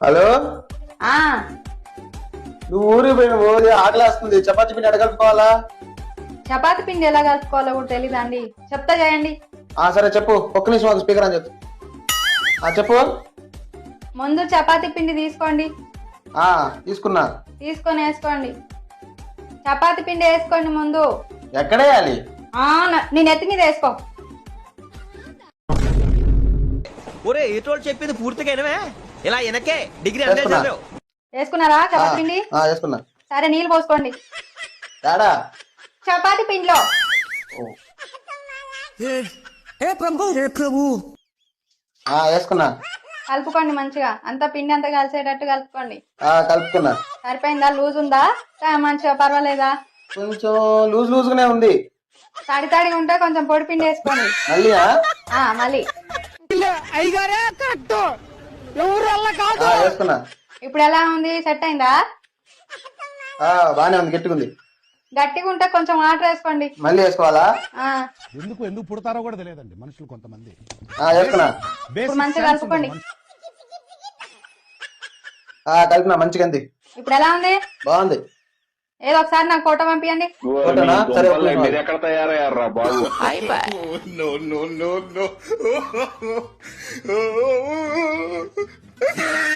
Hello, ఆ నువ్వు ఊరికి పోయిన రోజు ఆకలి వస్తుంది, చపాతీ పిండి అడగలుపుకోవాలా? చపాతి పిండి ఎలా కలుపుకోవాలో కూడా తెలీదా అండి? చెప్తా చేయండి. సరే చెప్పు, ఒక్క నిమిషం ఒక స్పీకర్ అని చెప్పు. చెప్పు. ముందు చపాతి పిండి తీసుకోండి. తీసుకున్నా. తీసుకొని వేసుకోండి. చపాతి పిండి వేసుకోండి ముందు. ఎక్కడేయాలి? నేను ఎత్తి మీద వేసుకో. ఒరే ఏటోళ్ళు చెప్పింది పూర్తిగా వినవే? ఇలా వెనకే డిగ్రీ వేసుకున్నా. వేసుకున్నారా చపాతి పిండి? వేసుకున్నా. సరే నీళ్ళు పోసుకోండి తేడా. చపాతి పిండిలో. వేసుకున్నా. కలుపుకోండి మంచిగా, అంతా పిండి అంతా కలిసేటట్టు కలుపుకోండి. కలుపుకున్నా. సరిపోయిందా? లూజ్ ఉందా? మంచిగా పర్వాలేదా? కొంచెం లూజ్ లూజ్ గానే ఉంది. తడి తడిగా ఉంటే కొంచెం పొడి పిండి వేసుకోండి. మళ్ళీ మళ్ళీ వేసుకున్నా. ఇప్పుడు ఎలా ఉంది? సెట్ అయిందా? బానే ఉంది, గట్టిగా ఉంది. గట్టిగా ఉంటే కొంచెం వాటర్ వేసుకోండి. మళ్ళీ వేసుకోవాలా? ఎందుకు పుడతారో కూడా తెలియదండి మనుషులు కొంతమంది. వేసుకున్నా. ఇప్పుడు మంచిగా కలుపుకోండి. కలిపినా మంచిగా ఉంది. ఇప్పుడు ఎలా ఉంది? బాగుంది. ఏదో ఒకసారి నాకు ఫోటో పంపియండి. ఫోటోనా? సరే, ఒక్క నిమిషం. మీరు ఎక్కడ తయారయ్యారా బాబు?